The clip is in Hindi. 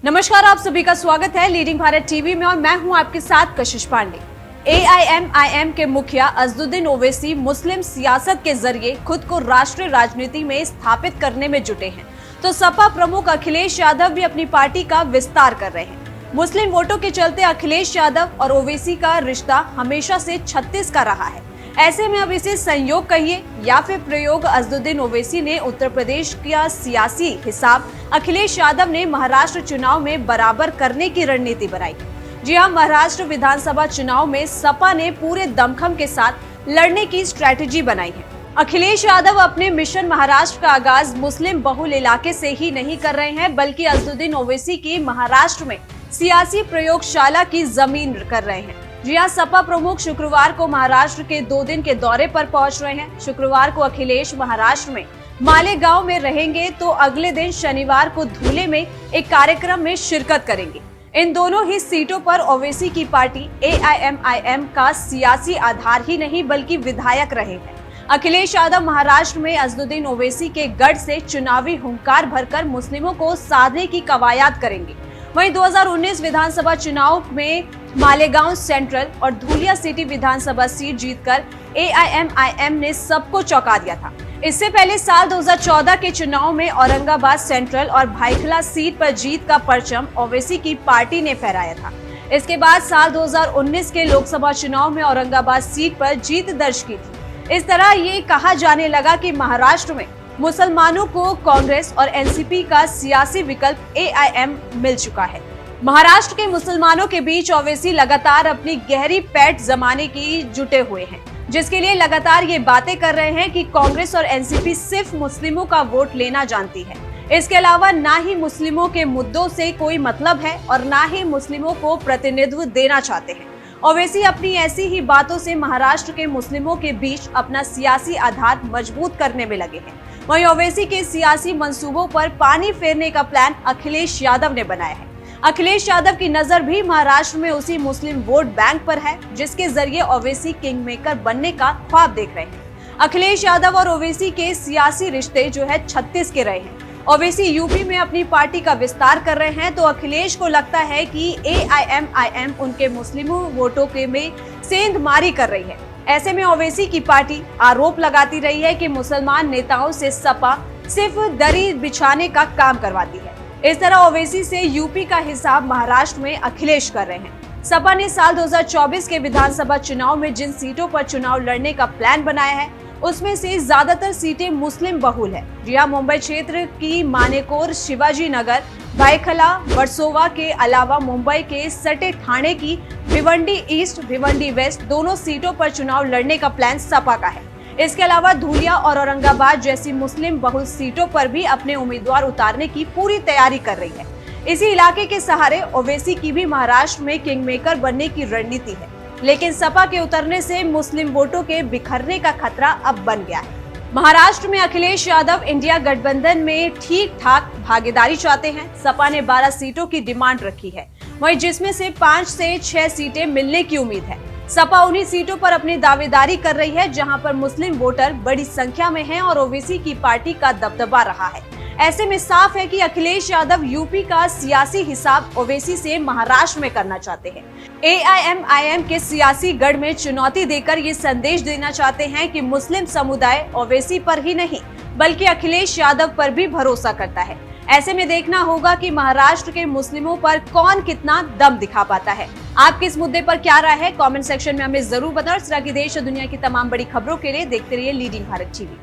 नमस्कार, आप सभी का स्वागत है लीडिंग भारत टीवी में और मैं हूं आपके साथ कशिश पांडे। AIMIM के मुखिया अज़दुद्दीन ओवैसी मुस्लिम सियासत के जरिए खुद को राष्ट्रीय राजनीति में स्थापित करने में जुटे हैं, तो सपा प्रमुख अखिलेश यादव भी अपनी पार्टी का विस्तार कर रहे हैं। मुस्लिम वोटों के चलते अखिलेश यादव और ओवैसी का रिश्ता हमेशा से 36 का रहा है। ऐसे में अब इसे संयोग कहिए या फिर प्रयोग अज़दुद्दीन ओवैसी ने उत्तर प्रदेश का सियासी हिसाब अखिलेश यादव ने महाराष्ट्र चुनाव में बराबर करने की रणनीति बनाई। जी हां, महाराष्ट्र विधानसभा चुनाव में सपा ने पूरे दमखम के साथ लड़ने की स्ट्रैटेजी बनाई है। अखिलेश यादव अपने मिशन महाराष्ट्र का आगाज मुस्लिम बहुल इलाके से ही नहीं कर रहे हैं, बल्कि अज़दुद्दीन ओवैसी की महाराष्ट्र में सियासी प्रयोगशाला की जमीन कर रहे हैं। जी हां, सपा प्रमुख शुक्रवार को महाराष्ट्र के 2 दिन के दौरे पर पहुंच रहे हैं। शुक्रवार को अखिलेश महाराष्ट्र में मालेगांव में रहेंगे, तो अगले दिन शनिवार को धुले में एक कार्यक्रम में शिरकत करेंगे। इन दोनों ही सीटों पर ओवैसी की पार्टी AIMIM का सियासी आधार ही नहीं बल्कि विधायक रहे हैं। अखिलेश यादव महाराष्ट्र में अज़दुद्दीन ओवैसी के गढ़ से चुनावी हुंकार भरकर मुस्लिमों को साधने की कवायद करेंगे। वहीं 2019 विधानसभा चुनाव में मालेगांव सेंट्रल और धुलिया सिटी विधानसभा सीट जीतकर AIMIM ने सबको चौंका दिया था। इससे पहले साल 2014 के चुनाव में औरंगाबाद सेंट्रल और भाईखला सीट पर जीत का परचम ओवैसी की पार्टी ने फहराया था। इसके बाद साल 2019 के लोकसभा चुनाव में औरंगाबाद सीट पर जीत दर्ज की थी। इस तरह ये कहा जाने लगा कि महाराष्ट्र में मुसलमानों को कांग्रेस और NCP का सियासी विकल्प AIM मिल चुका है। महाराष्ट्र के मुसलमानों के बीच ओवैसी लगातार अपनी गहरी पैठ जमाने की जुटे हुए हैं, जिसके लिए लगातार ये बातें कर रहे हैं कि कांग्रेस और NCP सिर्फ मुस्लिमों का वोट लेना जानती है। इसके अलावा ना ही मुस्लिमों के मुद्दों से कोई मतलब है और ना ही मुस्लिमों को प्रतिनिधित्व देना चाहते हैं। ओवैसी अपनी ऐसी ही बातों से महाराष्ट्र के मुस्लिमों के बीच अपना सियासी आधार मजबूत करने में लगे हैं। वहीं ओवैसी के सियासी मंसूबों पर पानी फेरने का प्लान अखिलेश यादव ने बनाया है। अखिलेश यादव की नजर भी महाराष्ट्र में उसी मुस्लिम वोट बैंक पर है, जिसके जरिए ओवैसी किंग मेकर बनने का ख्वाब देख रहे हैं। अखिलेश यादव और ओवैसी के सियासी रिश्ते जो है 36 के रहे हैं। ओवैसी यूपी में अपनी पार्टी का विस्तार कर रहे हैं, तो अखिलेश को लगता है कि AIMIM उनके मुस्लिम वोटों के में सेंधमारी कर रही है। ऐसे में ओवैसी की पार्टी आरोप लगाती रही है कि मुसलमान नेताओं से सपा सिर्फ दरी बिछाने का काम करवाती है। इस तरह ओवैसी से यूपी का हिसाब महाराष्ट्र में अखिलेश कर रहे हैं। सपा ने साल 2024 के विधानसभा चुनाव में जिन सीटों पर चुनाव लड़ने का प्लान बनाया है, उसमें से ज्यादातर सीटें मुस्लिम बहुल है। जी हां, मुंबई क्षेत्र की मानेकोर, शिवाजी नगर, भाईखला, वर्सोवा के अलावा मुंबई के सटे ठाणे की भिवंडी ईस्ट, भिवंडी वेस्ट दोनों सीटों पर चुनाव लड़ने का प्लान सपा का है। इसके अलावा धुलिया और औरंगाबाद जैसी मुस्लिम बहुल सीटों पर भी अपने उम्मीदवार उतारने की पूरी तैयारी कर रही है। इसी इलाके के सहारे ओवैसी की भी महाराष्ट्र में किंग मेकर बनने की रणनीति है, लेकिन सपा के उतरने से मुस्लिम वोटों के बिखरने का खतरा अब बन गया है। महाराष्ट्र में अखिलेश यादव इंडिया गठबंधन में ठीक ठाक भागीदारी चाहते हैं। सपा ने 12 सीटों की डिमांड रखी है, वहीं जिसमें से 5 से 6 सीटें मिलने की उम्मीद है। सपा उन्हीं सीटों पर अपनी दावेदारी कर रही है जहां पर मुस्लिम वोटर बड़ी संख्या में हैं और ओवैसी की पार्टी का दबदबा रहा है। ऐसे में साफ है कि अखिलेश यादव यूपी का सियासी हिसाब ओवैसी से महाराष्ट्र में करना चाहते हैं। AIMIM के सियासी गढ़ में चुनौती देकर ये संदेश देना चाहते हैं कि मुस्लिम समुदाय ओवैसी पर ही नहीं बल्कि अखिलेश यादव पर भी भरोसा करता है। ऐसे में देखना होगा कि महाराष्ट्र के मुस्लिमों पर कौन कितना दम दिखा पाता है। आपकी इस मुद्दे पर क्या राय है? कमेंट सेक्शन में हमें जरूर बताएं। इस तरह की देश और दुनिया की तमाम बड़ी खबरों के लिए देखते रहिए लीडिंग भारत टीवी।